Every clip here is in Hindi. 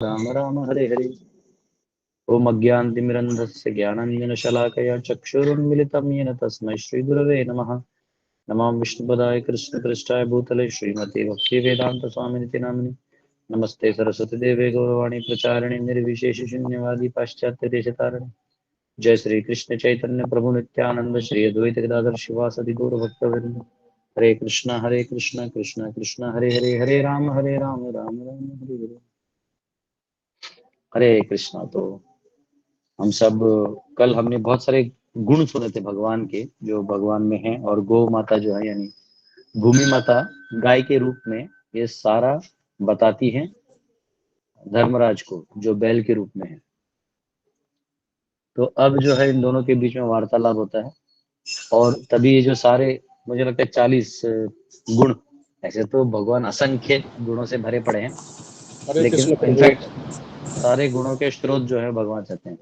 राम राम हरे हरे। ओम अज्ञानतिमिरन्धस्य ज्ञानाञ्जनशलाकया चक्षुरुन्मिलितं येन तस्मै श्रीगुरवे नमः। नमामि विष्णुपदाय कृष्णपृष्ठाय भूतले श्रीमते भक्तिवेदान्तस्वामिनिति नामिनि। नमस्ते सरस्वतीदेवे गौरवाणी प्रचारिणे निर्विशेषशून्यवादी पाश्चात्यदेशतारिणे। जय श्री कृष्ण चैतन्य प्रभु नित्यानंद श्री अद्वैत गदाधर शिवासदि गौर भक्तवृंद। हरे कृष्ण कृष्ण कृष्ण हरे हरे, हरे राम राम राम हरे हरे। हरे कृष्णा। तो हम सब कल हमने बहुत सारे गुण सुने थे भगवान के, जो भगवान में हैं, और गौ माता जो है यानी भूमि माता गाय के रूप में ये सारा बताती हैं धर्मराज को, जो बैल के रूप में है। तो अब जो है इन दोनों के बीच में वार्तालाप होता है, और तभी ये जो सारे, मुझे लगता है 40 गुण, ऐसे तो भगवान असंख्य गुणों से भरे पड़े हैं, हरे लेकिन कृष्ण प्रभु। इनफैक्ट सारे गुणों के स्रोत जो है भगवान चाहते हैं।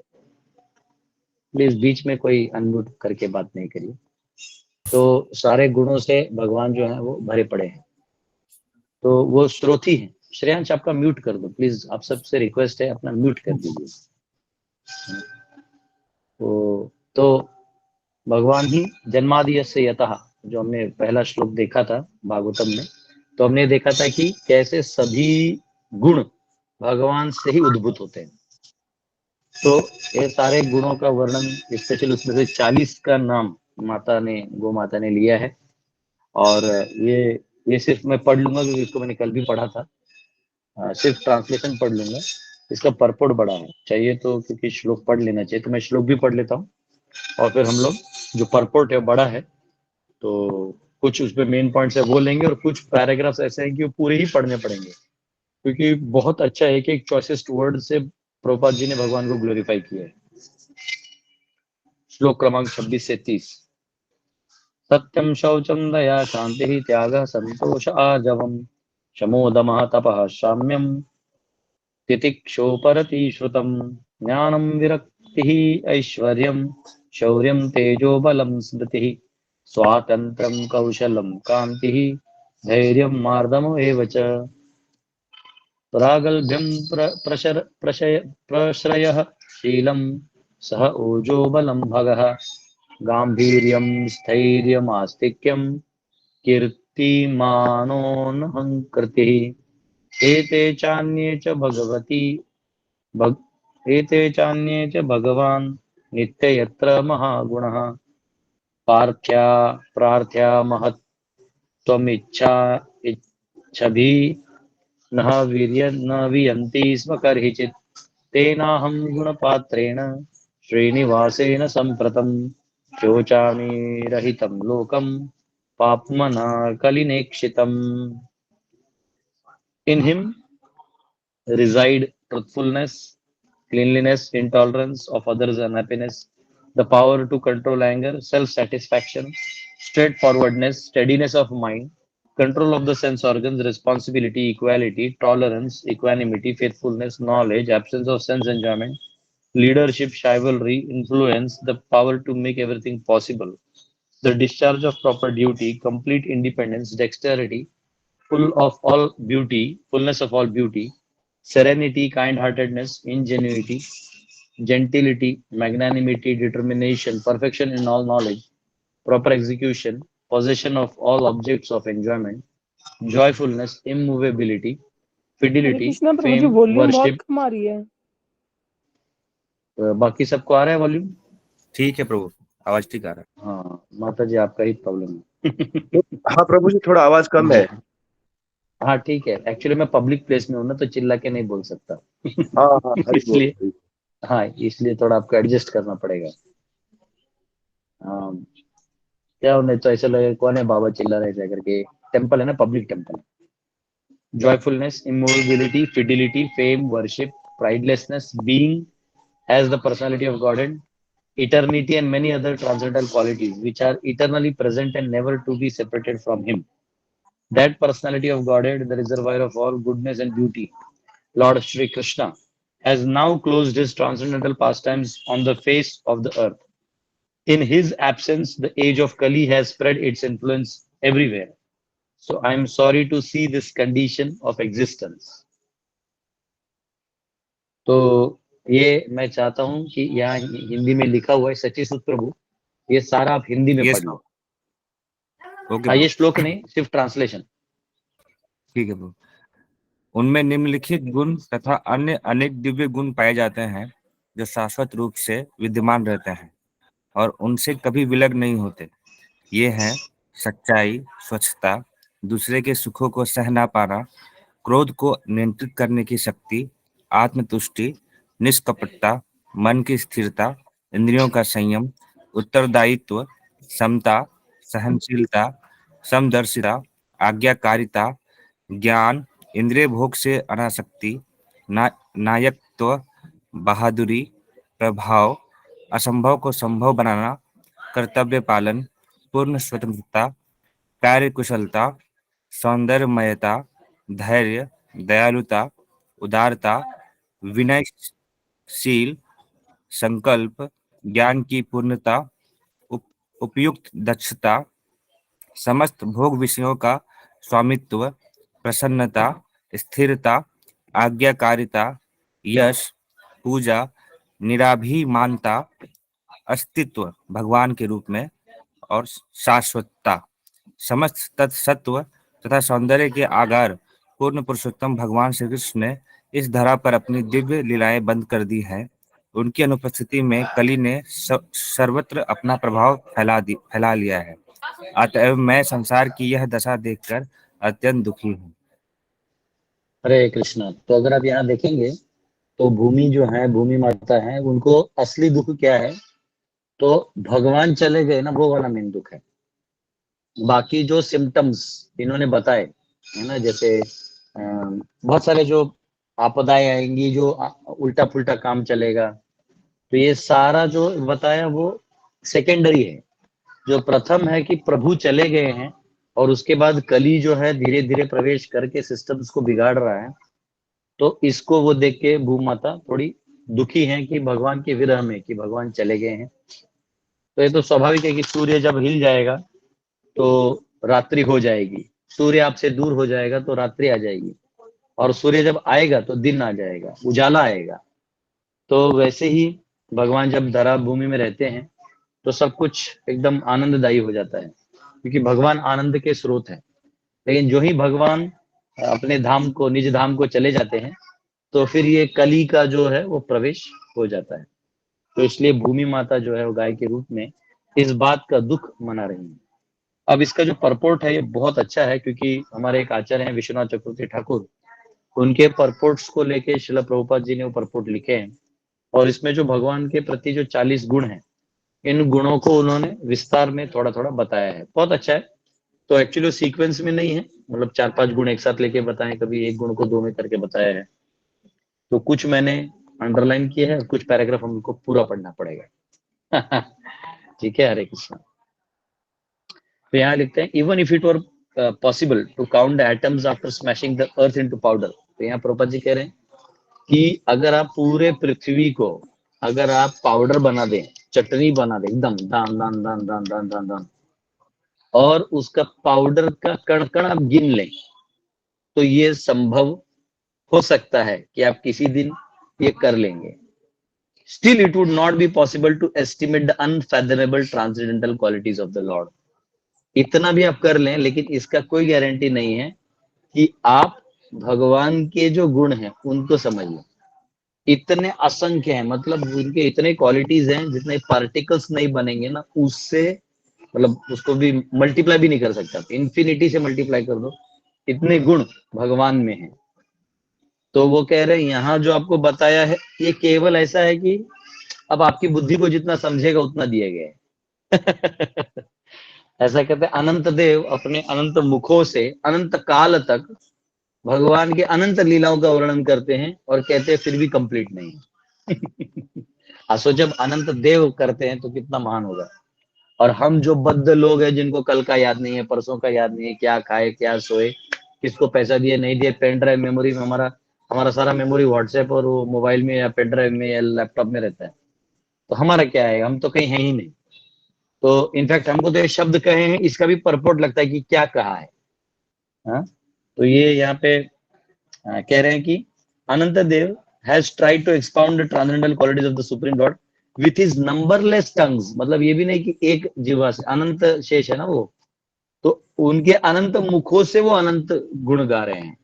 प्लीज बीच में कोई अनम्यूट करके बात नहीं करिए। तो सारे गुणों से भगवान जो है वो भरे पड़े हैं, तो वो स्रोत ही है। श्रेयांश आपका म्यूट कर दो प्लीज, आप सबसे रिक्वेस्ट है, अपना म्यूट कर दीजिए। तो भगवान ही जन्मादियस्य यतः, जो हमने पहला श्लोक देखा था भागवतम में, तो हमने देखा था कि कैसे सभी गुण भगवान से ही उद्भूत होते हैं। तो ये सारे गुणों का वर्णन, स्पेशल उसमें से 40 का नाम माता ने, गो माता ने लिया है। और ये सिर्फ मैं पढ़ लूंगा क्योंकि इसको मैंने कल भी पढ़ा था। सिर्फ ट्रांसलेशन पढ़ लूंगा, इसका परपोर्ट बड़ा है, चाहिए तो क्योंकि श्लोक पढ़ लेना चाहिए तो मैं श्लोक भी पढ़ लेता हूँ, और फिर हम लोग जो परपोर्ट है बड़ा है, तो कुछ उसमें मेन पॉइंट्स है वो लेंगे, और कुछ पैराग्राफ्स ऐसे हैं कि वो पूरे ही पढ़ने पड़ेंगे, क्योंकि बहुत अच्छा है कि एक चॉइसेस्ट वर्ड से प्रभुपाद जी ने भगवान को ग्लोरीफाई किया है। श्लोक क्रमांक 26 से 30। सत्यम शौचम दया शांति त्याग संतोष आजवम शमो दमः तपः साम्यम तितिक्षोपरति श्रुतम ज्ञानम विरक्तिः ऐश्वर्यं शौर्यं तेजो बलं स्मृतिः स्वातन्त्र्यं कौशलं कान्तिः धैर्यं मार्दमो एव च प्रागल्भ्यं प्रश्रयः शीलं सह ओजो बलं भगः गाम्भीर्यं स्थैर्यमास्तिक्यं कीर्तिमानोऽहङ्कृतिः एते चान्ये च भगवती एते चान्ये च भगवान् नित्य यत्र महागुणः पार्थ्या प्रार्थ्या महत्त्वमिच्छा इच्छभि न वीर्य न वियन्ति स्म कर्हिचित् तेनाहं गुणपात्रेण श्रीनिवासेन सम्प्रतं शोचामि रहितं लोकं पाप्मना कलिनेक्षितम्। In him reside truthfulness, cleanliness, intolerance of others, and happiness, the power to control anger, self satisfaction, straightforwardness, steadiness of mind, control of the sense organs, responsibility, equality, tolerance, equanimity, faithfulness, knowledge, absence of sense enjoyment, leadership, chivalry, influence, the power to make everything possible, the discharge of proper duty, complete independence, dexterity, fullness of all beauty, serenity, kind-heartedness, ingenuity, gentility, magnanimity, determination, perfection in all knowledge, proper execution, possession of all objects of enjoyment, joyfulness, immovability, Hare fidelity, Krishna Prabhu ji, fame, volume बहुत worship। कम आ रही है। बाकी सबको आ रहा है वॉल्यूम? ठीक है प्रभु, आवाज ठीक आ रहा है। हाँ माता जी, आपका ही प्रॉब्लम है। हाँ प्रभु जी, थोड़ा आवाज कम है। हाँ ठीक है, एक्चुअली मैं पब्लिक प्लेस में हूँ ना, तो चिल्ला के नहीं बोल सकता। हाँ हाँ, हरि बोल। इसलिए हाँ, इसलिए थोड़ा आपको एडजस्ट करना पड़ेगा। हाँ, क्या नहीं तो ऐसा लगेगा कौन है बाबा चिल्ला रहे थे करके। टेम्पल है ना, public temple. Joyfulness, immovability, fidelity, fame, worship, pridelessness, being as the personality of Godhead, eternity, and many other transcendental qualities which are eternally present and never to be separated from Him. That personality of Godhead, the reservoir of all goodness and beauty, Lord Sri Krishna, has now closed his transcendental pastimes on the face of the earth. In his absence, the age of Kali has spread its influence everywhere. So I am sorry to see this condition of existence. तो ये मैं चाहता हूँ कि यहाँ हिंदी में लिखा हुआ है सच्चिसुत प्रभु, ये सारा आप हिंदी में ये पढ़ लो। ओके हाँ, ये प्रभु, श्लोक नहीं, सिर्फ ट्रांसलेशन। ठीक है प्रभु। उनमें निम्नलिखित गुण तथा अन्य अनेक दिव्य गुण पाए जाते हैं जो शाश्वत रूप से विद्यमान रहते हैं और उनसे कभी विलग नहीं होते। ये हैं सच्चाई, स्वच्छता, दूसरे के सुखों को सह ना पाना, क्रोध को नियंत्रित करने की शक्ति, आत्मतुष्टि, निष्कपटता, मन की स्थिरता, इंद्रियों का संयम, उत्तरदायित्व, समता, सहनशीलता, समदर्शिता, आज्ञाकारिता, ज्ञान, इंद्रिय भोग से अनासक्ति, नायकत्व, बहादुरी, प्रभाव, असंभव को संभव बनाना, कर्तव्य पालन, पूर्ण स्वतंत्रता, कार्य कुशलता, सौंदर्यमयता, धैर्य, दयालुता, उदारता, विनयशील, संकल्प, ज्ञान की पूर्णता, उपयुक्त दक्षता, समस्त भोग विषयों का स्वामित्व, प्रसन्नता, स्थिरता, आज्ञाकारिता, यश, पूजा, निराभिमानता, अस्तित्व भगवान के रूप में और शाश्वतता, समस्त तत्सत्व तथा सौंदर्य के आगार पूर्ण पुरुषोत्तम भगवान श्री कृष्ण ने इस धरा पर अपनी दिव्य लीलाएं बंद कर दी हैं। उनकी अनुपस्थिति में कली ने सर्वत्र अपना प्रभाव फैला लिया है। अतएव मैं संसार की यह दशा देखकर अत्यंत दुखी हूँ। हरे कृष्णा। तो अगर आप यहाँ देखेंगे तो भूमि जो है, भूमि माता है, उनको असली दुख क्या है? तो भगवान चले गए ना, वो वाला मेन दुख है। बाकी जो सिम्टम्स इन्होंने बताए है ना, जैसे बहुत सारे जो आपदाएं आएंगी, जो उल्टा पुल्टा काम चलेगा, तो ये सारा जो बताया वो सेकेंडरी है। जो प्रथम है कि प्रभु चले गए हैं और उसके बाद कली जो है धीरे धीरे प्रवेश करके सिस्टम्स को बिगाड़ रहा है। तो इसको वो देख के भूमाता थोड़ी दुखी है कि भगवान के विरह में, कि भगवान चले गए हैं। तो ये तो स्वाभाविक है कि सूर्य जब हिल जाएगा तो रात्रि हो जाएगी, सूर्य आपसे दूर हो जाएगा तो रात्रि आ जाएगी, और सूर्य जब आएगा तो दिन आ जाएगा, उजाला आएगा। तो वैसे ही भगवान जब धरा भूमि में रहते हैं तो सब कुछ एकदम आनंददायी हो जाता है, क्योंकि भगवान आनंद के स्रोत है। लेकिन जो ही भगवान अपने धाम को, निज धाम को चले जाते हैं, तो फिर ये कली का जो है वो प्रवेश हो जाता है। तो इसलिए भूमि माता जो है वो गाय के रूप में इस बात का दुख मना रही है। अब इसका जो परपोर्ट है ये बहुत अच्छा है, क्योंकि हमारे एक आचार्य हैं विश्वनाथ चक्रवर्ती ठाकुर, उनके परपोर्ट्स को लेके श्रील प्रभुपाद जी ने वो परपोर्ट लिखे हैं। और इसमें जो भगवान के प्रति जो 40 गुण हैं, इन गुणों को उन्होंने विस्तार में थोड़ा थोड़ा बताया है। बहुत अच्छा है। तो एक्चुअली सीक्वेंस में नहीं है, मतलब 4-5 गुण एक साथ लेके बताए, कभी एक गुण को दो में करके बताया है। तो कुछ मैंने अंडरलाइन किए हैं, कुछ पैराग्राफ हमको पूरा पढ़ना पड़ेगा। ठीक है, हरे कृष्ण। तो यहाँ लिखते हैं, even if it were possible to count the atoms after smashing the earth into powder. तो यहाँ प्रभुपाद जी कह रहे हैं कि अगर आप पूरे पृथ्वी को अगर आप पाउडर बना दें, चटनी बना दें, एकदम दान दान दान दान दान दान दान, और उसका पाउडर का कण कण आप गिन लें, तो ये संभव हो सकता है कि आप किसी दिन ये कर लेंगे। Still it would not be possible to estimate the unfathomable transcendental qualities of the Lord. इतना भी आप कर लें, लेकिन इसका कोई गारंटी नहीं है कि आप भगवान के जो गुण हैं उनको समझ लें। इतने असंख्य हैं, मतलब उनके इतने क्वालिटीज हैं, जितने पार्टिकल्स नहीं बनेंगे ना उससे, मतलब उसको भी मल्टीप्लाई भी नहीं कर सकता, इन्फिनिटी से मल्टीप्लाई कर दो, इतने गुण भगवान में हैं। तो वो कह रहे हैं यहाँ जो आपको बताया है ये केवल ऐसा है कि अब आपकी बुद्धि को जितना समझेगा उतना दिया गया है। ऐसा कहते हैं अनंत देव अपने अनंत मुखों से अनंत काल तक भगवान के अनंत लीलाओं का वर्णन करते हैं और कहते हैं फिर भी कंप्लीट नहीं है। असो जब अनंत देव करते हैं तो कितना महान होगा। और हम जो बद्ध लोग हैं, जिनको कल का याद नहीं है, परसों का याद नहीं है, क्या खाए क्या सोए, किसको पैसा दिए नहीं दिए, पेन ड्राइव मेमोरी में हमारा हमारा सारा मेमोरी व्हाट्सएप और वो मोबाइल में या पेन ड्राइव में या लैपटॉप में रहता है। तो हमारा क्या है, हम तो कहीं है ही नहीं। तो इनफैक्ट हमको तो ये शब्द कहे हैं, इसका भी परपोर्ट लगता है कि क्या कहा है। हाँ? तो ये यहाँ पे कह रहे हैं कि अनंत देव has tried to expound the transcendental qualities of the supreme lord with his numberless tongues, मतलब ये भी नहीं कि एक जीवा से, अनंत शेष है ना वो, तो उनके अनंत मुखों से वो अनंत गुण गा रहे हैं,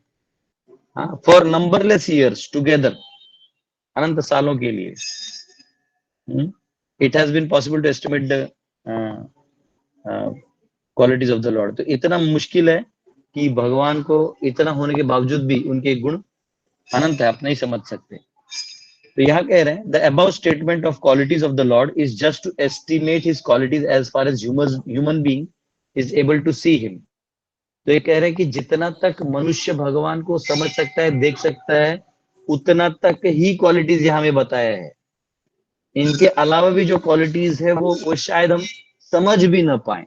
हाँ, फॉर नंबरलेस ईयर्स टुगेदर, अनंत सालों के लिए। It has been possible to estimate the qualities of the lord. तो इतना मुश्किल है कि भगवान को इतना होने के बावजूद भी उनके गुण अनंत है, आप नहीं समझ सकते। तो यहाँ कह रहे हैं the above statement of qualities of the Lord is just to estimate his qualities as far as human being is able to see him. तो ये कह रहे हैं कि जितना तक मनुष्य भगवान को समझ सकता है, देख सकता है, उतना तक ही क्वालिटीज यहाँ में बताया है। इनके अलावा भी जो क्वालिटीज है वो शायद हम समझ भी न पाए।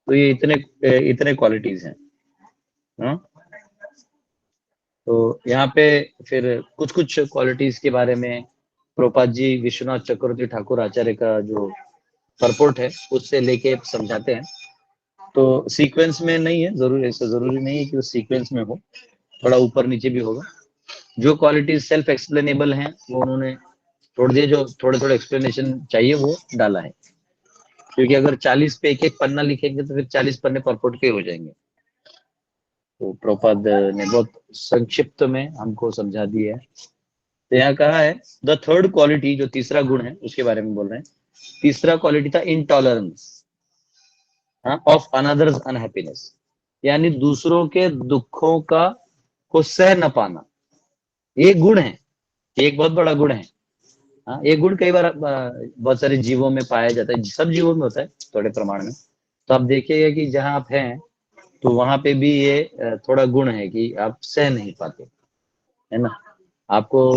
तो ये इतने क्वालिटीज हैं, हाँ? तो यहाँ पे फिर कुछ क्वालिटीज के बारे में प्रभुपाद जी विश्वनाथ चक्रवर्ती ठाकुर आचार्य का जो परपोर्ट है उससे लेके समझाते हैं। तो सीक्वेंस में नहीं है, जरूरी नहीं है कि वो सीक्वेंस में हो, थोड़ा ऊपर नीचे भी होगा। जो क्वालिटीज सेल्फ एक्सप्लेनेबल हैं वो उन्होंने छोड़ दिए, जो थोड़े एक्सप्लेनेशन चाहिए वो डाला है, क्योंकि अगर 40 पे एक पन्ना लिखेंगे तो फिर 40 पन्ने परपोर्ट के हो जाएंगे। तो प्रभुपाद ने बहुत संक्षिप्त में हमको समझा दिया है। तो यहाँ कहा है द थर्ड क्वालिटी, जो तीसरा गुण है उसके बारे में बोल रहे हैं। तीसरा क्वालिटी था इंटॉलरेंस ऑफ अनदर्स अनहैप्पीनेस, यानी दूसरों के दुखों को सह न पाना। ये गुण है, एक बहुत बड़ा गुण है। हाँ, ये गुण कई बार बहुत सारे जीवों में पाया जाता है, सब जीवों में होता है थोड़े प्रमाण में। तो आप देखिएगा कि जहां आप हैं तो वहां पे भी ये थोड़ा गुण है कि आप सह नहीं पाते, है ना। आपको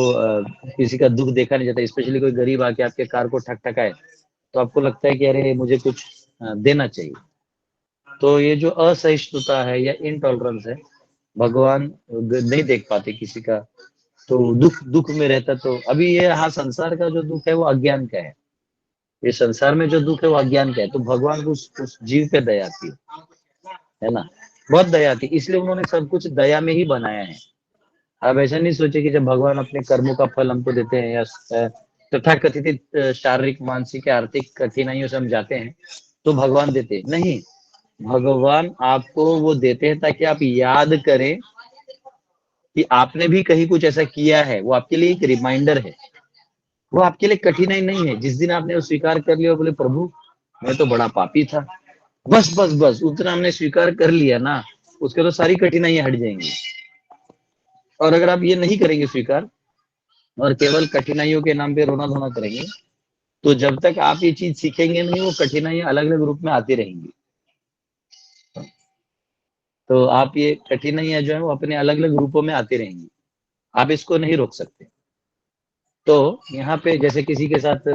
किसी का दुख देखा नहीं जाता, स्पेशली कोई गरीब आके आपके कार को ठकठकाए तो आपको लगता है कि अरे मुझे कुछ देना चाहिए। तो ये जो असहिष्णुता है या इनटॉलरेंस है, भगवान नहीं देख पाते किसी का तो दुख में रहता। तो अभी ये हाँ, संसार का जो दुख है वो अज्ञान का है, ये संसार में जो दुख है वो अज्ञान का है। तो भगवान को उस जीव पे दया आती है ना, बहुत दया आती, इसलिए उन्होंने सब कुछ दया में ही बनाया है। आप ऐसा नहीं सोचे कि जब भगवान अपने कर्मों का फल हमको देते हैं या तथा कथित शारीरिक मानसिक या आर्थिक कठिनाइयों से हम जाते हैं तो भगवान देते नहीं। भगवान आपको वो देते हैं ताकि आप याद करें कि आपने भी कहीं कुछ ऐसा किया है, वो आपके लिए एक रिमाइंडर है, वो आपके लिए कठिनाई नहीं है। जिस दिन आपने वो स्वीकार कर लिया, बोले प्रभु मैं तो बड़ा पापी था, बस उतना हमने स्वीकार कर लिया ना, उसके तो सारी कठिनाइयां हट जाएंगी। और अगर आप ये नहीं करेंगे स्वीकार और केवल कठिनाइयों के नाम पे रोना धोना करेंगे, तो जब तक आप ये चीज सीखेंगे नहीं, वो कठिनाइयां अलग अलग रूप में आती रहेंगी। तो आप ये कठिनाइयां जो है वो अपने अलग अलग रूपों में आती रहेंगी, आप इसको नहीं रोक सकते। तो यहाँ पे जैसे किसी के साथ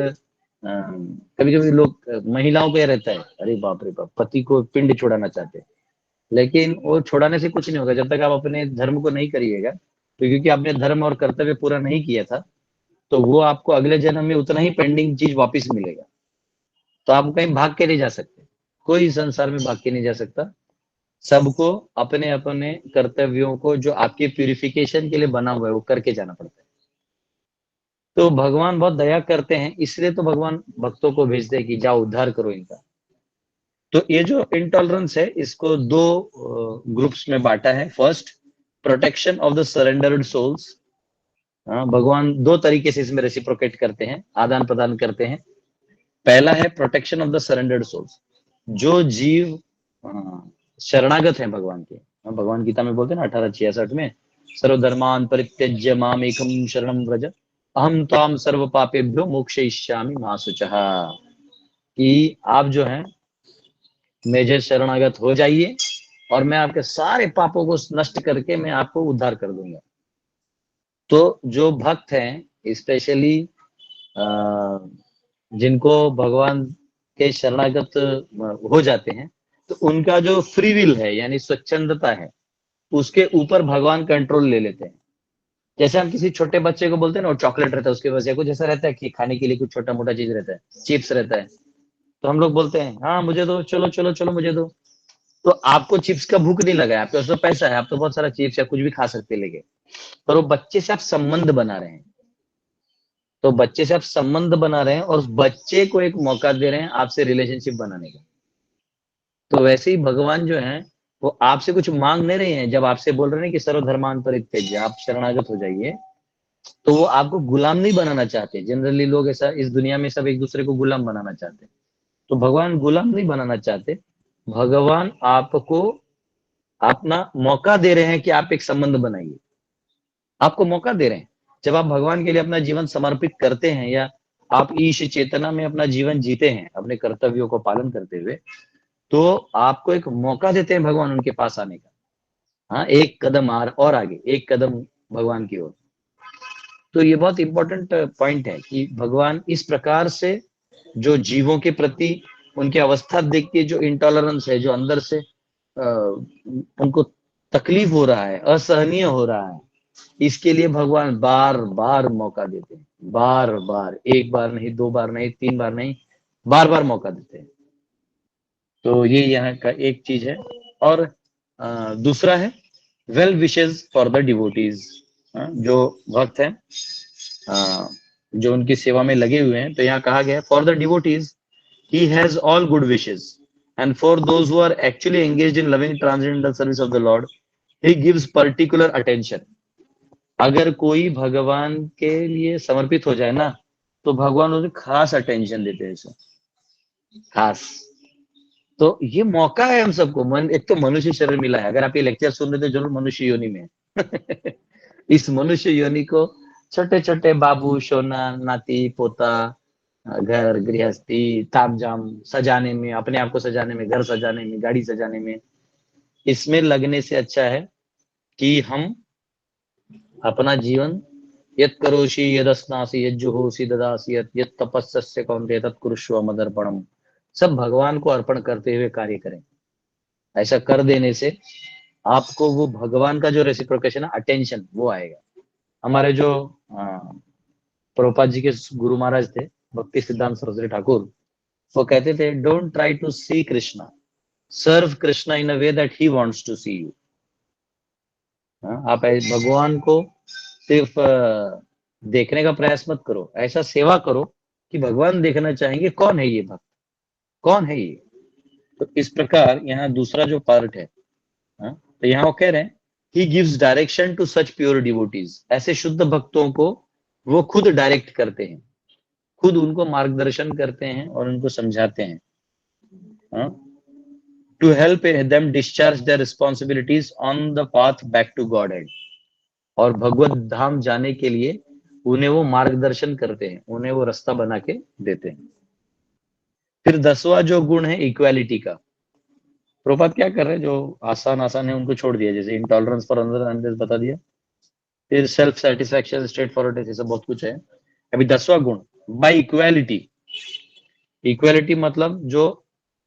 कभी कभी लोग महिलाओं को यह रहता है, अरे बाप रे बाप, पति को पिंड छोड़ाना चाहते हैं, लेकिन वो छोड़ाने से कुछ नहीं होगा जब तक आप अपने धर्म को नहीं करिएगा। तो क्योंकि आपने धर्म और कर्तव्य पूरा नहीं किया था, तो वो आपको अगले जन्म में उतना ही पेंडिंग चीज वापस मिलेगा। तो आप कहीं भाग के नहीं जा सकते, कोई संसार में भाग के नहीं जा सकता। सबको अपने अपने कर्तव्यों को जो आपके प्यूरिफिकेशन के लिए बना हुआ है वो करके जाना पड़ता है। तो भगवान बहुत दया करते हैं, इसलिए तो भगवान भक्तों को भेजते हैं कि जाओ उद्धार करो इनका। तो ये जो इंटॉलरेंस है इसको दो ग्रुप्स में बांटा है। First, protection of the surrendered souls. भगवान दो तरीके से इसमें रेसिप्रोकेट करते हैं, आदान प्रदान करते हैं। पहला है protection of the surrendered souls, जो जीव शरणागत है भगवान के। भगवान गीता में बोलते हैं ना 1866 में, सर्वधर्मान परित्यज्य माम एकम शरणम व्रज अहम त्वाम सर्व पापेभ्यो मोक्षयिष्यामि मा शुचः। कि आप जो है मेरे शरणागत हो जाइए और मैं आपके सारे पापों को नष्ट करके मैं आपको उद्धार कर दूंगा। तो जो भक्त हैं स्पेशली जिनको भगवान के शरणागत हो जाते हैं, तो उनका जो फ्री विल है यानी स्वच्छंदता है, उसके ऊपर भगवान कंट्रोल ले लेते हैं। जैसे हम किसी छोटे बच्चे को बोलते हैं ना, वो चॉकलेट रहता है उसके पास या कुछ ऐसा रहता है कि खाने के लिए कुछ छोटा मोटा चीज रहता है, चिप्स रहता है, तो हम लोग बोलते हैं हाँ मुझे दो, चलो चलो चलो मुझे दो। तो आपको चिप्स का भूख नहीं लगा है, आपके पास तो पैसा है, आप तो बहुत सारा चिप्स या कुछ भी खा सकते लेके, पर वो बच्चे से आप संबंध बना रहे हैं, तो बच्चे से आप संबंध बना रहे हैं और उस बच्चे को एक मौका दे रहे हैं आपसे रिलेशनशिप बनाने का। तो वैसे ही भगवान जो है वो आपसे कुछ मांग नहीं रहे हैं। जब आपसे बोल रहे हैं कि सर्वधर्मान परित्यज्य, आप शरणागत हो जाइए, तो वो आपको गुलाम नहीं बनाना चाहते। जनरली लोग ऐसा इस दुनिया में सब एक दूसरे को गुलाम बनाना चाहते हैं, तो भगवान गुलाम नहीं बनाना चाहते। भगवान आपको अपना मौका दे रहे हैं कि आप एक संबंध बनाइए, आपको मौका दे रहे हैं। जब आप भगवान के लिए अपना जीवन समर्पित करते हैं या आप ईश चेतना में अपना जीवन जीते हैं अपने कर्तव्यों को पालन करते हुए, तो आपको एक मौका देते हैं भगवान उनके पास आने का। हाँ, एक कदम और आगे, एक कदम भगवान की ओर। तो ये बहुत इंपॉर्टेंट पॉइंट है कि भगवान इस प्रकार से जो जीवों के प्रति उनकी अवस्था देख के जो इंटॉलरेंस है, जो अंदर से उनको तकलीफ हो रहा है, असहनीय हो रहा है, इसके लिए भगवान बार बार मौका देते हैं। बार बार, एक बार नहीं, दो बार नहीं, तीन बार नहीं, बार बार मौका देते हैं। तो ये यहाँ का एक चीज है। और दूसरा है well wishes for the devotees. जो भक्त हैं, जो उनकी सेवा में लगे हुए हैं, तो यहाँ कहा गया for the devotees he has all good wishes, and for those who are actually engaged in loving transcendental service of the Lord, he gives particular attention. अगर कोई भगवान के लिए समर्पित हो जाए ना, तो भगवान उसे खास अटेंशन देते हैं, इसे खास। तो ये मौका है हम सबको। एक तो मनुष्य शरीर मिला है, अगर आप ये लेक्चर सुन रहे थे जरूर मनुष्य योनि में इस मनुष्य योनि को छोटे छोटे बाबू, सोना, नाती, पोता, घर गृहस्थी, तामझाम सजाने में, अपने आप को सजाने में, घर सजाने में, गाड़ी सजाने में, इसमें लगने से अच्छा है कि हम अपना जीवन यत् करोषि यदस्नासि यज्जुहोषि ददासि यत् तपस्स्य कौन्तेय तत्कुरुष्व मदर्पणम्, सब भगवान को अर्पण करते हुए कार्य करें। ऐसा कर देने से आपको वो भगवान का जो रेसिप्रोकेशन है, अटेंशन, वो आएगा। हमारे जो प्रभुपाद जी के गुरु महाराज थे, भक्ति सिद्धांत सरस्वती ठाकुर, वो कहते थे don't try to see Krishna, serve Krishna in a way that he wants to see you. आप भगवान को सिर्फ देखने का प्रयास मत करो, ऐसा सेवा करो कि भगवान देखना चाहेंगे कौन है ये भक्त, कौन है ये। तो इस प्रकार यहाँ दूसरा जो पार्ट है, तो यहाँ वो कह रहे हैं he gives direction to such pure devotees, ऐसे शुद्ध भक्तों को वो खुद डायरेक्ट करते हैं, खुद उनको मार्गदर्शन करते हैं और उनको समझाते हैं, to help them discharge their responsibilities on the path back to Godhead, और भगवत धाम जाने के लिए उन्हें वो मार्गदर्शन करते हैं, उन्हें वो रास्ता बना के देते हैं। फिर 10वां जो गुण है इक्वालिटी का। प्रभुपाद क्या कर रहे हैं, जो आसान आसान है उनको छोड़ दिया, जैसे इंटॉलरेंस फॉर अनदर्स बता दिया, फिर सेल्फ सेटिस्फैक्शन, स्ट्रेट फॉरवर्ड, ये सब बहुत कुछ है। अभी 10वां गुण बाय इक्वालिटी। इक्वालिटी मतलब जो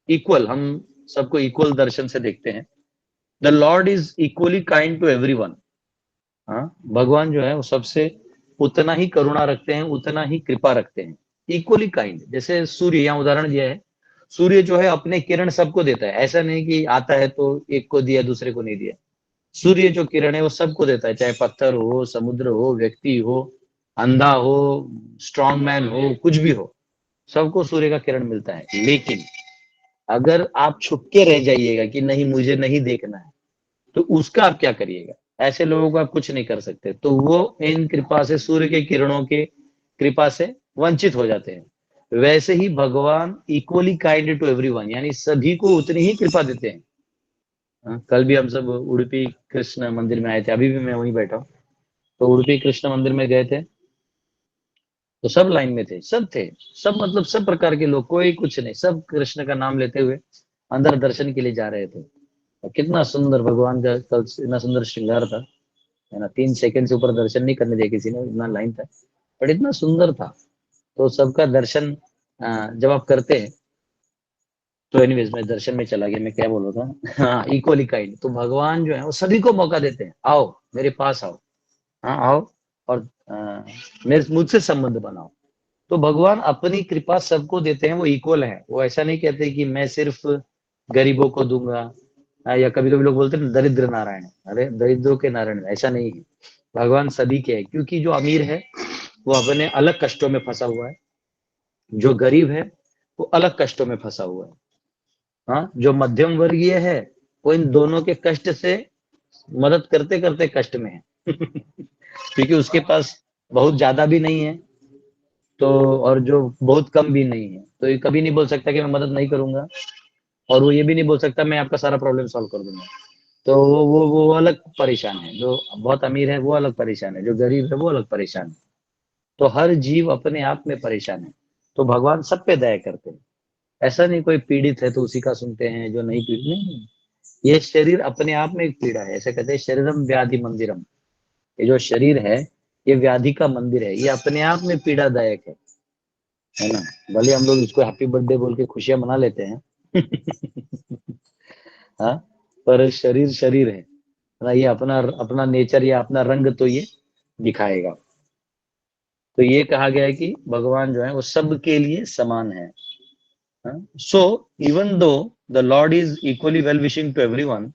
इक्वल, हम सबको इक्वल दर्शन से देखते हैं। The Lord is equally kind to everyone. भगवान जो है वो सबसे उतना ही करुणा रखते हैं, उतना ही कृपा रखते हैं, इक्वली काइंड। जैसे सूर्य, यहाँ उदाहरण दिया है, सूर्य जो है अपने किरण सबको देता है, ऐसा नहीं कि आता है तो एक को दिया दूसरे को नहीं दिया। सूर्य जो किरण है वो सबको देता है, चाहे पत्थर हो, समुद्र हो, व्यक्ति हो, अंधा हो, स्ट्रॉन्ग मैन हो, कुछ भी हो, सबको सूर्य का किरण मिलता है। लेकिन अगर आप छुप के रह जाइएगा कि नहीं मुझे नहीं देखना है, तो उसका आप क्या करिएगा? ऐसे लोगों को आप कुछ नहीं कर सकते, तो वो इन कृपा से, सूर्य के किरणों के कृपा से वंचित हो जाते हैं। वैसे ही भगवान इक्वली काइंड टू एवरीवन, यानी सभी को उतनी ही कृपा देते हैं। कल भी हम सब उडुपी कृष्ण मंदिर में आए थे, अभी भी मैं वहीं बैठा हूँ। तो उडुपी कृष्ण मंदिर में गए थे, तो सब लाइन में थे, सब थे, सब मतलब सब प्रकार के लोग, कोई कुछ नहीं, सब कृष्ण का नाम लेते हुए अंदर दर्शन के लिए जा रहे थे। और कितना सुंदर भगवान का कल इतना सुंदर श्रृंगार था, है ना। 3 सेकंड से ऊपर दर्शन नहीं करने दिया किसी ने, इतना लाइन था, बट इतना सुंदर था। तो सबका दर्शन जब आप करते हैं, तो एनीवेज मैं दर्शन में चला गया, मैं क्या बोल रहा था, हाँ, इक्वली काइंड। तो भगवान जो है वो सभी को मौका देते हैं, आओ मेरे पास आओ, हाँ आओ, और मेरे मुझसे संबंध बनाओ। तो भगवान अपनी कृपा सबको देते हैं, वो इक्वल है। वो ऐसा नहीं कहते कि मैं सिर्फ गरीबों को दूंगा, या कभी कभी लोग बोलते हैं दरिद्र नारायण, अरे दरिद्रों के नारायण, ऐसा नहीं है। भगवान सभी के है, क्योंकि जो अमीर है वो अपने अलग कष्टों में फंसा हुआ है, जो गरीब है वो अलग कष्टों में फंसा हुआ है। हाँ, जो मध्यम वर्गीय है वो इन दोनों के कष्ट से मदद करते करते कष्ट में है क्योंकि उसके पास बहुत ज्यादा भी नहीं है, तो और जो बहुत कम भी नहीं है, तो ये कभी नहीं बोल सकता कि मैं मदद नहीं करूंगा, और वो ये भी नहीं बोल सकता मैं आपका सारा प्रॉब्लम सॉल्व कर दूंगा। तो वो अलग परेशान है, जो बहुत अमीर है वो अलग परेशान है, जो गरीब है वो अलग परेशान है। तो हर जीव अपने आप में परेशान है, तो भगवान सब पे दया करते हैं। ऐसा नहीं कोई पीड़ित है तो उसी का सुनते हैं, जो नहीं पीड़ित नहीं। ये शरीर अपने आप में एक पीड़ा है, ऐसे कहते हैं शरीरम व्याधि मंदिरम। ये जो शरीर है ये व्याधि का मंदिर है, ये अपने आप में पीड़ादायक है ना। भले हम लोग इसको हैप्पी बर्थडे बोल के खुशियां मना लेते हैं हाँ, पर शरीर शरीर है ना, ये अपना अपना नेचर या अपना रंग तो ये दिखाएगा। तो ये कहा गया है कि भगवान जो है वो सबके लिए समान है। So even though the Lord is equally well wishing to everyone,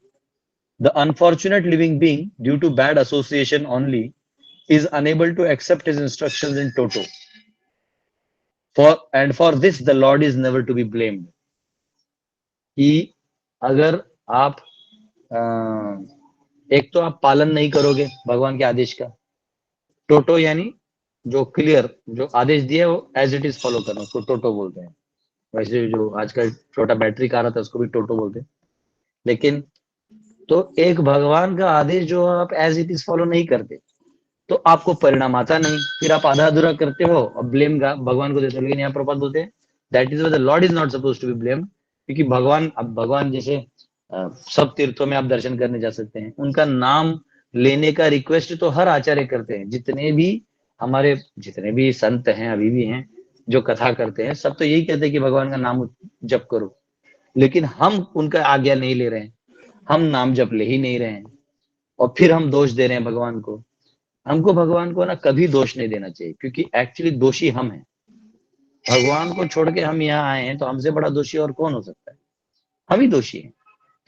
the unfortunate living being due to bad association only is unable to accept his instructions in toto. For this the Lord is never to be blamed. कि अगर आप एक तो आप पालन नहीं करोगे भगवान के आदेश का, टोटो यानी जो क्लियर जो आदेश दिए वो एज इट इज फॉलो करना, उसको टोटो बोलते हैं। वैसे जो आजकल छोटा बैटरी कार आता है उसको भी टोटो बोलते हैं। लेकिन तो एक भगवान का आदेश जो आप एज इट इज फॉलो नहीं करते तो आपको परिणाम आता नहीं, फिर आप आधा अधूरा करते हो और ब्लेम भगवान को देते हो। लेकिन यहाँ प्रपात बोलते हैं that is the Lord is not suppose to be blamed, क्योंकि भगवान, अब भगवान जैसे सब तीर्थों में आप दर्शन करने जा सकते हैं, उनका नाम लेने का रिक्वेस्ट तो हर आचार्य करते हैं, जितने भी हमारे जितने भी संत हैं अभी भी हैं जो कथा करते हैं, सब तो यही कहते हैं कि भगवान का नाम जप करो। लेकिन हम उनका आज्ञा नहीं ले रहे हैं, हम नाम जप ले ही नहीं रहे हैं, और फिर हम दोष दे रहे हैं भगवान को। हमको भगवान को ना कभी दोष नहीं देना चाहिए, क्योंकि एक्चुअली दोषी हम हैं। भगवान को छोड़ के हम यहाँ आए हैं, तो हमसे बड़ा दोषी और कौन हो सकता है, हम ही दोषी हैं।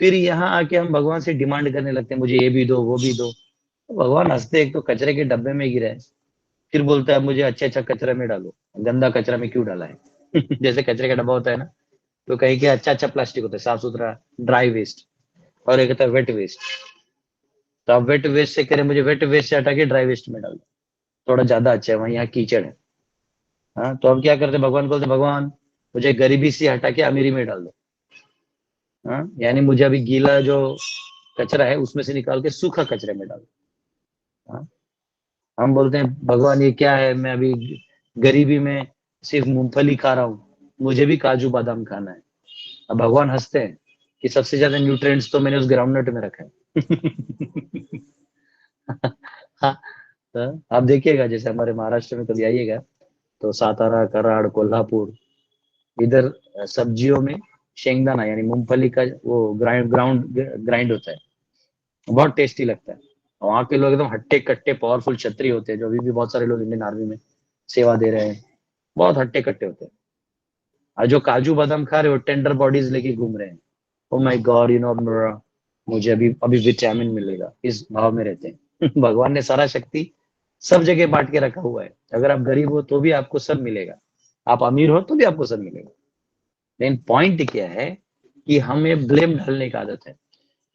फिर यहाँ आके हम भगवान से डिमांड करने लगते हैं मुझे ये भी दो वो भी दो। तो भगवान हंसते, एक तो कचरे के डब्बे में गिरा है, फिर बोलता है मुझे अच्छा अच्छा कचरा में डालो, गंदा कचरा में क्यों डाला है जैसे कचरे का डब्बा होता है ना, तो कहीं के अच्छा अच्छा प्लास्टिक होता है साफ सुथरा ड्राई वेस्ट, और एक होता है वेट वेस्ट। तो आप वेट वेस्ट से करें मुझे वेट वेस्ट से हटा के ड्राई वेस्ट में डाल दो, थोड़ा ज्यादा अच्छा है, वहीं यहाँ कीचड़ है। हाँ, तो अब क्या करते भगवान को, भगवान मुझे गरीबी से हटा के अमीरी में डाल दो। हाँ, यानी मुझे अभी गीला जो कचरा है उसमें से निकाल के सूखा कचरे में डाल दो। हाँ, हम बोलते हैं भगवान ये क्या है, मैं अभी गरीबी में सिर्फ मूंगफली खा रहा हूँ, मुझे भी काजू बादाम खाना है। अब भगवान हंसते हैं कि सबसे ज्यादा न्यूट्रिएंट्स तो मैंने उस ग्राउंडनट में रखा है हाँ, तो आप देखिएगा जैसे हमारे महाराष्ट्र में कभी आइएगा तो सातारा, कराड़, कोल्हापुर, इधर सब्जियों में शेंगदाना यानी मूंगफली का वो ग्राइंड होता है, बहुत टेस्टी लगता है। वहाँ के लोग एकदम हट्टे कट्टे पावरफुल क्षत्रिय होते हैं, जो अभी भी बहुत सारे लोग इंडियन आर्मी में सेवा दे रहे हैं, बहुत हट्टे कट्टे होते हैं। और जो काजू बादाम खा रहे हो टेंडर बॉडीज लेके घूम रहे हैं, oh my God you know मुझे अभी अभी विटामिन मिलेगा, इस भाव में रहते हैं भगवान ने सारा शक्ति सब जगह बांट के रखा हुआ है। अगर आप गरीब हो तो भी आपको सब मिलेगा, आप अमीर हो तो भी आपको सब मिलेगा। लेकिन पॉइंट क्या है कि हमें ब्लेम डालने की आदत है।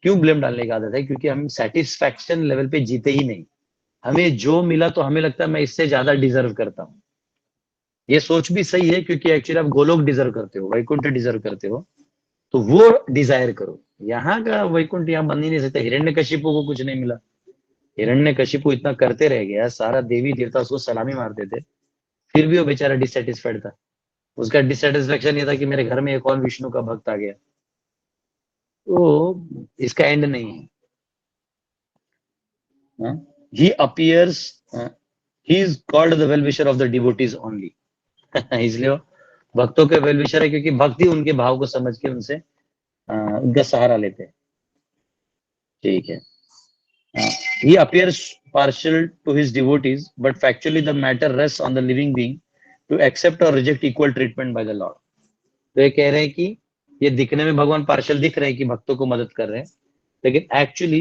क्यों ब्लेम डालने की आदत है? क्योंकि हम सेटिस्फैक्शन लेवल पे जीते ही नहीं। हमें जो मिला तो हमें लगता है मैं इससे ज्यादा डिजर्व करता हूँ। ये सोच भी सही है, क्योंकि एक्चुअली आप गोलोक डिजर्व करते हो, वैकुंठ डिजर्व करते हो, तो वो डिजायर करो। यहाँ का वैकुंठ यहाँ बन ही नहीं सकता। हिरण्यकशिपु को कुछ नहीं मिला, हिरण्यकशिपु इतना करते रह गया, सारा देवी देवता उसको सलामी मारते थे, फिर भी वो बेचारा डिससेटिस्फाइड था। उसका डिससेटिस्फेक्शन ये था कि मेरे घर में एक और विष्णु का भक्त आ गया। तो इसका एंड नहीं है। ही appears, he is called the well wisher of the devotees only इसलिए वो भक्तों के वेल विशर है, क्योंकि भक्ति उनके भाव को समझ के उनसे उनका सहारा लेते हैं। ठीक है। He appears partial to his devotees, but factually the matter rests on the living being to accept or reject equal treatment by the Lord. तो ये कह रहे हैं कि ये दिखने में भगवान पार्शियल दिख रहे हैं कि भक्तों को मदद कर रहे हैं, लेकिन एक्चुअली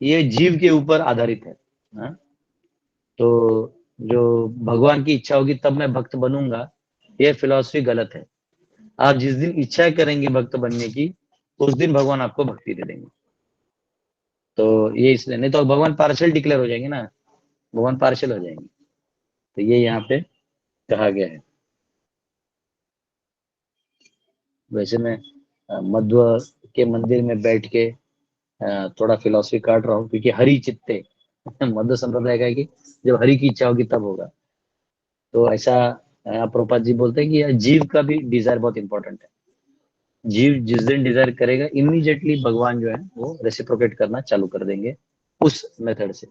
ये जीव के ऊपर आधारित है। तो जो भगवान की इच्छा होगी तब मैं भक्त बनूंगा, ये फिलॉसफी गलत है। आप जिस दिन इच्छा करेंगे भक्त बनने की, उस दिन भगवान आपको भक्ति दे देंगे। तो ये इसलिए, नहीं तो भगवान पार्शियल डिक्लेयर हो जाएंगे ना, भगवान पार्शियल हो जाएंगे। तो ये यहाँ पे कहा गया है। वैसे मैं मध्व के मंदिर में बैठ के थोड़ा फिलॉसफी काट रहा हूँ, क्योंकि हरि चित्ते मध्व संप्रदाय का है कि जब हरि की इच्छा होगी तब होगा। तो ऐसा प्रभुपाद जी बोलते हैं कि यह जीव का भी डिजायर बहुत इंपॉर्टेंट है। जीव जिस दिन डिजायर करेगा, इमीडिएटली भगवान जो है वो रेसिप्रोकेट करना चालू कर देंगे उस मेथड से।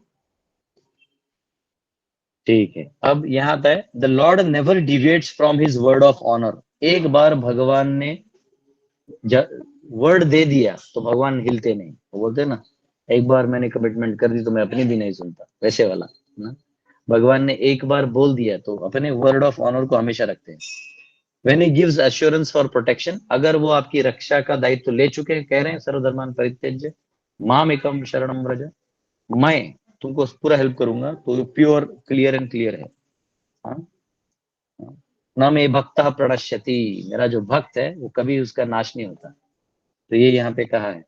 ठीक है, अब यहाँ आता है the Lord never deviates from his word of honour. एक बार भगवान ने वर्ड दे दिया तो भगवान हिलते नहीं। वो बोलते हैं ना, एक बार मैंने कमिटमेंट कर दी तो मैं अपनी भी नहीं सुनता, वैसे वाला ना। भगवान ने एक बार बोल दिया तो अपने वर्ड ऑफ ऑनर को हमेशा रखते हैं। When he gives assurance for protection, अगर वो आपकी रक्षा का दायित्व ले चुके हैं, कह रहे हैं सर्वधर्मान परित्यज्य माम एकम शरणम व्रज, मैं तुमको पूरा हेल्प करूंगा, तो प्योर क्लियर एंड क्लियर है। हाँ? न मे भक्तः प्रणश्यति, मेरा जो भक्त है वो कभी उसका नाश नहीं होता। तो ये यहाँ पे कहा है।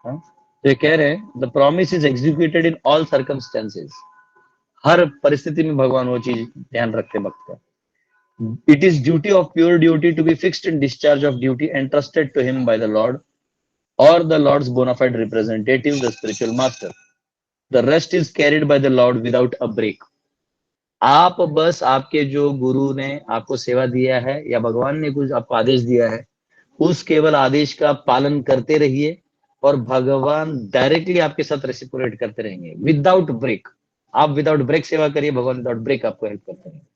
हाँ? तो ये कह रहे हैं the promise is executed in all circumstances. हर परिस्थिति में भगवान वो चीज ध्यान रखते भक्त का। It is duty of pure duty to be fixed in discharge of duty entrusted to him by the Lord or the Lord's bona fide representative, the spiritual master. The rest is carried by the Lord without a break. आप बस आपके जो गुरु ने आपको सेवा दिया है या भगवान ने कुछ आपको आदेश दिया है, उस केवल आदेश का पालन करते रहिए और भगवान डायरेक्टली आपके साथ रेसिप्रोकेट करते रहेंगे विदाउट ब्रेक। आप विदाउट ब्रेक सेवा करिए, भगवान विदाउट ब्रेक आपको हेल्प करते रहेंगे।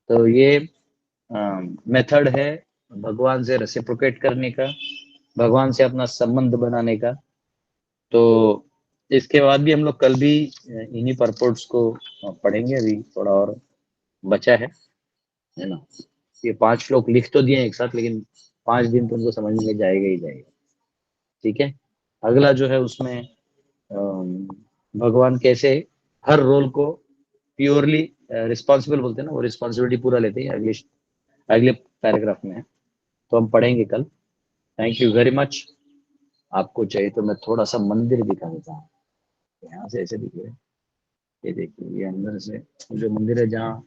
तो ये मेथड है भगवान से रेसिप्रोकेट करने का, भगवान से अपना संबंध बनाने का। तो इसके बाद भी हम लोग कल भी इन्हीं परपोर्ट्स को पढ़ेंगे। अभी थोड़ा और बचा है ना। ये 5 श्लोक लिख तो दिए एक साथ, लेकिन 5 दिन तो उनको समझ में जाएगा ही जाएगा। ठीक है, अगला जो है उसमें भगवान कैसे हर रोल को प्योरली रिस्पॉन्सिबल बोलते हैं ना, वो रिस्पॉन्सिबिलिटी पूरा लेते हैं, अगले पैराग्राफ में है। तो हम पढ़ेंगे कल। Thank you very much. आपको चाहिए तो मैं थोड़ा सा मंदिर दिखा देता हूँ। यहाँ से ऐसे दिख रहे हैं, ये देखिए, ये अंदर से जो मंदिर है जहाँ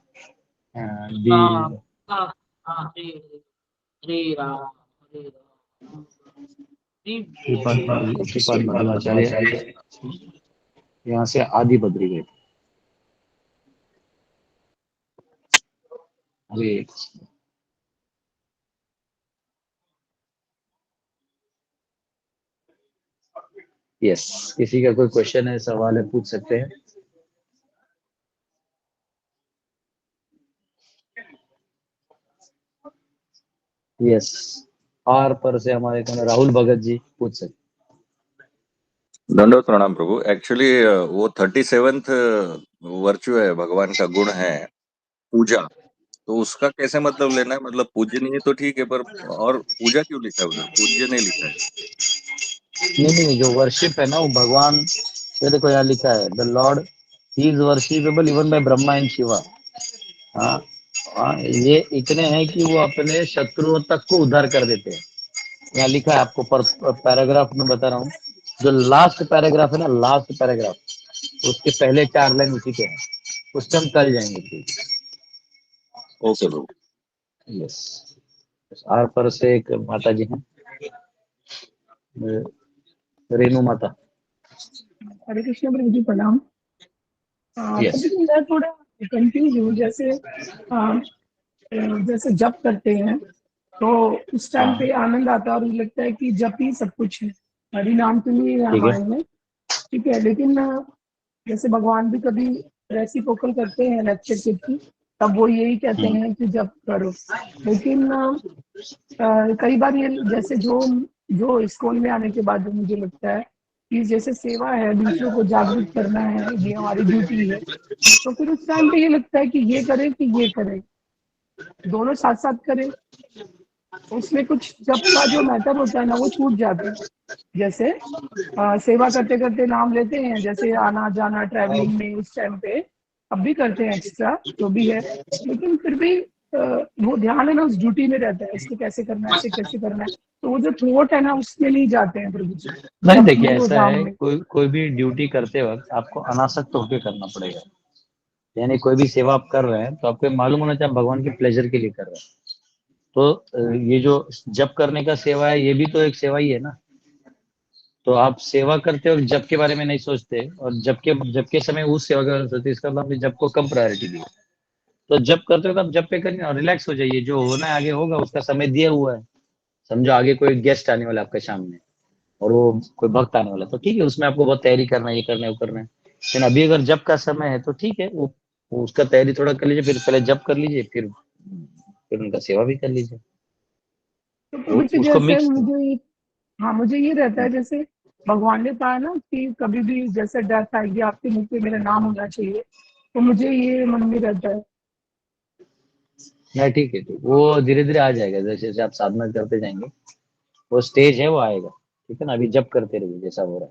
श्रीपाद मध्वाचार्य, यहाँ से आदि बद्री गए। अभी यस, किसी का कोई क्वेश्चन है, सवाल है, पूछ सकते हैं। यस, आर पर से हमारे राहुल भगत जी पूछ सकते। दंडोत प्रणाम प्रभु। एक्चुअली वो 37th वर्च्यू है, भगवान का गुण है पूजा। तो उसका कैसे मतलब लेना है? मतलब पूजनीय तो ठीक है, पर और पूजा क्यों लिखा है उधर? पूज्य नहीं लिखा है। नहीं, जो वर्शिप है ना वो भगवान, ये देखो यहाँ लिखा है the Lord he is worshipable even bye Brahma and Shiva. हाँ, ये इतने हैं कि वो अपने शत्रुओं तक को उद्धार कर देते हैं। यहाँ लिखा है, आपको पर पैराग्राफ में बता रहा हूँ। जो लास्ट पैराग्राफ है ना, लास्ट पैराग्राफ, उसके पहले 4 लाइन उसी के हैं। उससे हम कल जाएंगे प्लीज। ओके प्रभु। यस, आर पर से एक माता जी हैं, रेणु माता। हरे कृष्ण प्रभु जी, प्रणाम। Yes. मैं थोड़ा कंफ्यूज हूँ। जैसे जप करते हैं तो उस टाइम पे आनंद आता है और मुझे लगता है कि जप ही सब कुछ है, हरि नाम के लिए यहाँ आए हैं। ठीक है, लेकिन जैसे भगवान भी कभी रेसिप्रोकल करते हैं लेक्चर की, तब वो यही कहते हैं कि जप करो। लेकिन कई बार ये जैसे जो इस्कॉन में आने के बाद जो मुझे लगता है कि जैसे सेवा है, दूसरों को जागरूक करना है, ये हमारी ड्यूटी है। तो फिर उस टाइम पे ये लगता है कि ये करें कि ये करें, दोनों साथ साथ करें। उसमें कुछ जब का जो मैटर होता है ना वो छूट जाता है। जैसे सेवा करते करते नाम लेते हैं, जैसे आना जाना ट्रैवलिंग में उस टाइम पे अब भी करते हैं एक्स्ट्रा जो भी है, लेकिन फिर भी वो ध्यान है ना उस ड्यूटी में रहता है, इसको कैसे करना है, ऐसे कैसे करना है, तो वो जो थॉट है ना उसमें नहीं जाते हैं प्रभु जी नहीं, जब देखिए में वो ऐसा नाम है, में। कोई भी ड्यूटी करते वक्त आपको अनासक्त होकर करना पड़ेगा। यानी कोई भी सेवा आप कर रहे हैं तो आपको मालूम होना चाहिए आप भगवान के प्लेजर के लिए कर रहे हैं। तो ये जो जप करने का सेवा है ये भी तो एक सेवा ही है ना। तो आप सेवा करते वक्त जप के बारे में नहीं सोचते और जप के समय उस सेवा के बारे में सोचते, इसका मतलब आपने जप को कम प्रायोरिटी दी। तो जप करते वक्त आप जप पे करिए और रिलैक्स हो जाइए, जो होना है आगे होगा, उसका समय दिया हुआ है। समझो आगे कोई गेस्ट आने वाला है आपके सामने और वो कोई भक्त आने वाला है, तो ठीक है उसमें आपको बहुत तैयारी करना है, ये करना है वो करना है। लेकिन अभी अगर जप का समय है तो ठीक है, वो उसका तैयारी थोड़ा कर लीजिए, फिर पहले जप कर लीजिए, फिर उनका सेवा भी कर लीजिए। तो वो प्रभु जी उसको जैसे मिक्स। हाँ मुझे ये रहता है जैसे भगवान ने कहा ना कि कभी भी जैसे डेथ आएगी आपके मुंह पे मेरा नाम होना चाहिए, तो मुझे ये मन में रहता है। नहीं ठीक है, तो वो धीरे धीरे आ जाएगा, जैसे जैसे आप साधना करते जाएंगे वो स्टेज है वो आएगा। ठीक है ना, अभी जप करते रहिए जैसा हो रहा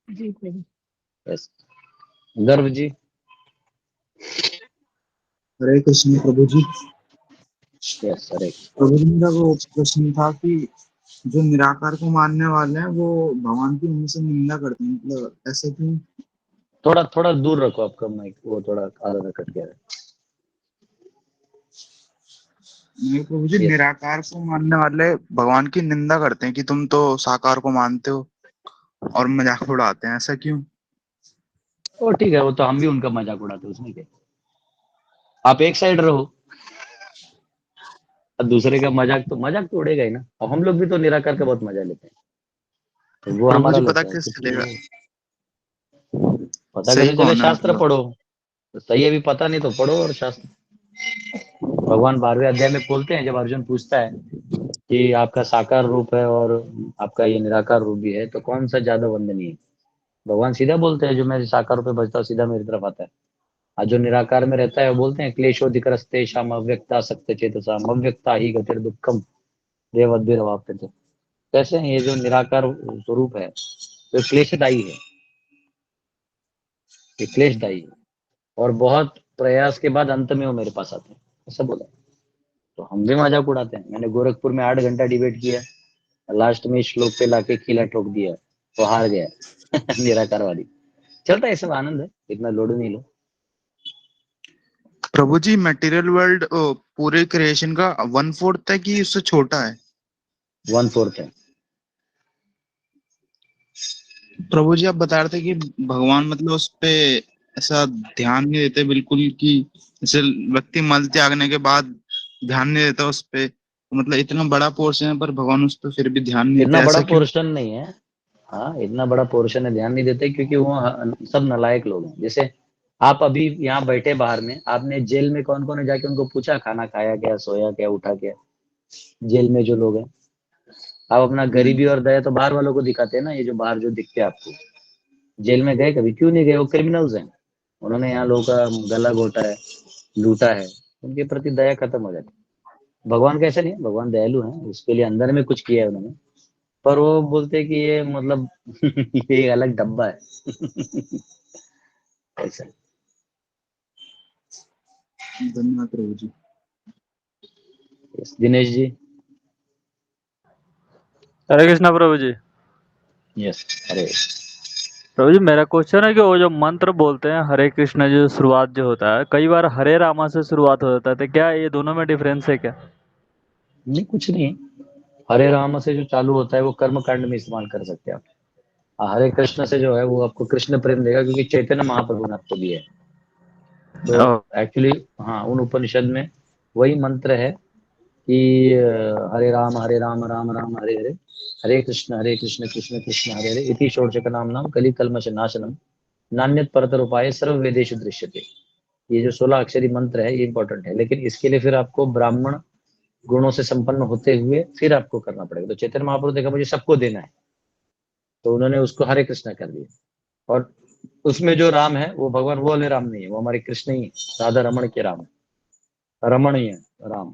जी प्रभु। है। बस गर्व जी। हरे कृष्ण प्रभु जी। यस हरे। प्रभु जी मेरा वो प्रश्न था कि जो निराकार को मानने वाले हैं वो भगवान की हमेशा निंदा करते हैं, मतलब ऐसा क्यों? थोड़ा थोड़ा दूर रखो आपका माइक, वो थोड़ा आधा कट गया है। नहीं प्रभु जी, यस। निराकार को मानने वाले भगवान की निंदा करते हैं कि तुम तो साकार को मानते हो और मजाक उड़ाते हैं, ऐसा क्यों? वो ठीक है, वो तो हम भी उनका मजाक उड़ाते हैं, उसमें क्या। आप एक साइड रहो, और दूसरे का मजाक तो उड़ेगा ही ना। और हम लोग भी तो निराकार का बहुत मजा लेते हैं, तो वो प्रभु हमारा जी पता लेता है कैसे क्योंकि चलेगा पता सही कैसे चले, कौन है शास्त्र मतलब? पढ़ो। तो सही अभी पता नहीं तो पढ़ो और शास्त्र। भगवान 12वें अध्याय में बोलते हैं, जब अर्जुन पूछता है कि आपका साकार रूप है और आपका ये निराकार रूप भी है, तो कौन सा ज्यादा वंदनीय है। भगवान सीधा बोलते हैं, जो मैं साकार रूप में बचता हूँ सीधा मेरी तरफ आता है, और जो निराकार में रहता है वो बोलते हैं क्लेशोधिकरस्ते शाम अव्यक्ता सत्य चेतसा अव्यक्ता ही गतिर दुखम देवद्भिरवाप्यते। कैसे हैं ये जो निराकार स्वरूप है तो क्लेशदायी है, ये क्लेशदायी है, और बहुत प्रयास के बाद अंत में वो मेरे पास आते हैं, ऐसा बोला। तो हम भी मजाक उड़ाते हैं। मैंने गोरखपुर में 8 घंटा डिबेट किया, लास्ट में इस श्लोक पे लाके खिला ठोक दिया, तो हार गया। निराकारवादी। चलता है, सब आनंद है, इतना लोड नहीं लो। प्रभु जी मटेरियल वर्ल्ड पूरे क्रिएशन का 1/4 है कि उससे छोटा है? 1/4 है। प्रभु जी आप बता रहे थे कि भगवान मतलब उस पे ऐसा ध्यान नहीं देते बिल्कुल, कि जैसे व्यक्ति मल त्यागने के बाद ध्यान नहीं देता उस पे, तो मतलब इतना बड़ा पोर्शन है पर भगवान उस पर फिर भी ध्यान नहीं देते, इतना बड़ा ऐसा क्यों? पोर्शन नहीं है। हाँ इतना बड़ा पोर्शन है, ध्यान नहीं देते क्योंकि वो सब नालायक लोग हैं। जैसे आप अभी यहाँ बैठे बाहर में, आपने जेल में कौन कौन है जाके उनको पूछा खाना खाया क्या, सोया क्या, उठा क्या। जेल में जो लोग हैं, आप अपना नहीं। गरीबी और दया तो बाहर वालों को दिखाते हैं ना, ये जो बाहर जो दिखते हैं आपको। जेल में गए कभी? क्यों नहीं गए? वो क्रिमिनल्स हैं, उन्होंने यहाँ लोगों का गला घोटा है, लूटा है, उनके प्रति दया खत्म हो जाती है। भगवान कैसे नहीं है, भगवान दयालु हैं, उसके लिए अंदर में कुछ किया है उन्होंने। पर वो बोलते हैं कि ये मतलब ये अलग डब्बा है। ऐसा। धन्यवाद प्रभु जी। Yes, दिनेश जी। हरे कृष्णा प्रभु जी। यस अरे। प्रभु जी मेरा क्वेश्चन है कि वो जो मंत्र बोलते हैं हरे कृष्णा जो शुरुआत जो होता है, कई बार हरे रामा से शुरुआत हो जाता है, तो क्या ये दोनों में डिफरेंस है क्या? नहीं कुछ नहीं, हरे राम से जो चालू होता है वो कर्म कांड में इस्तेमाल कर सकते हैं आप। हरे कृष्ण से जो है वो आपको कृष्ण प्रेम देगा, क्योंकि चैतन्य महाप्रभु ने आपको दिया है। तो ओ, एक्चुअली हाँ, उन उपनिषद में वही मंत्र है कि हरे राम राम राम हरे हरे, हरे कृष्ण कृष्ण कृष्ण हरे हरे, इति षोडशक नाम नाम कलि कल्मष नाशनम, नान्यत परतर उपाय सर्व वेदेषु दृश्यते। ये जो 16 अक्षरी मंत्र है ये इंपॉर्टेंट है, लेकिन इसके लिए फिर आपको ब्राह्मण गुणों से संपन्न होते हुए फिर आपको करना पड़ेगा। तो चैतन्य महाप्रभु देखा मुझे सबको देना है, तो उन्होंने उसको हरे कृष्णा कर दिया। और उसमें जो राम है वो भगवान वो वाले राम नहीं है, वो हमारे कृष्ण ही है, राधा रमण के राम है, रमण ही है राम,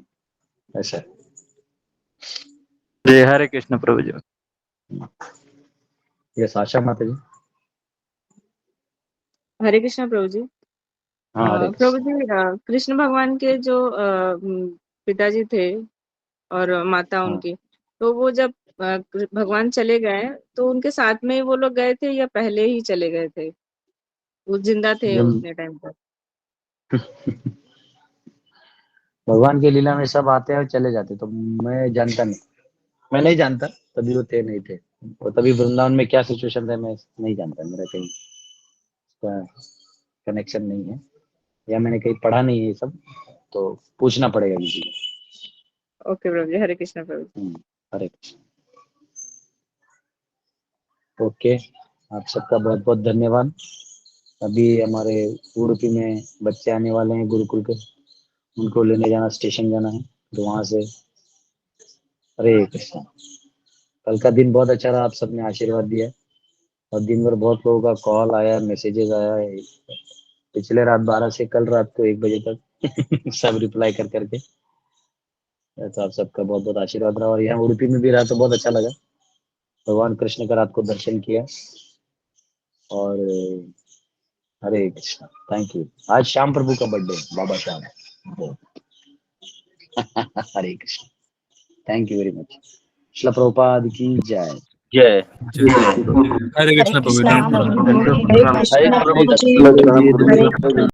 ऐसा है। जी हरे कृष्ण प्रभु जी। ये आशा माता जी। हरे कृष्ण प्रभु जी। हाँ हरे प्रभु जी, कृष्ण भगवान के जो पिताजी थे और माता हाँ। उनकी, तो वो जब भगवान चले गए तो उनके साथ में ही वो लोग गए थे या पहले ही चले गए थे? वो जिंदा थे जब उतने टाइम तक? भगवान की लीला में सब आते हैं और चले जाते, तो मैं जानता नहीं, मैं नहीं जानता तभी वो थे नहीं थे, और तभी वृंदावन में क्या सिचुएशन था मैं नहीं जानता, मेरा कहीं कनेक्शन नहीं है या मैंने कहीं पढ़ा नहीं है ये सब, तो पूछना पड़ेगा किसी को। ओके प्रभु जी, हरे कृष्ण प्रभु जी। हरे कृष्ण। ओके, आप सबका बहुत बहुत धन्यवाद। अभी हमारे उडुपी में बच्चे आने वाले हैं गुरुकुल के, उनको लेने जाना, स्टेशन जाना है, तो वहां से हरे कृष्ण। कल का दिन बहुत अच्छा रहा, आप सबने आशीर्वाद दिया और दिन भर बहुत लोगों का कॉल आया, मैसेजेस आया है, पिछले रात 12 से कल रात को 1 बजे तक सब रिप्लाई कर करके, तो आप सबका बहुत बहुत आशीर्वाद रहा। और यहाँ उडुपी में भी रहा तो बहुत अच्छा लगा, भगवान कृष्ण का रात को दर्शन किया। और हरे कृष्ण, थैंक यू। आज श्याम प्रभु का birthday, Baba Shyam. Hare Krishna, thank you very much. Srila Prabhupada की जय। जय। हरे कृष्ण प्रभु जी। हरे कृष्ण हरे प्रभु जी। कृष्ण प्रभु जी।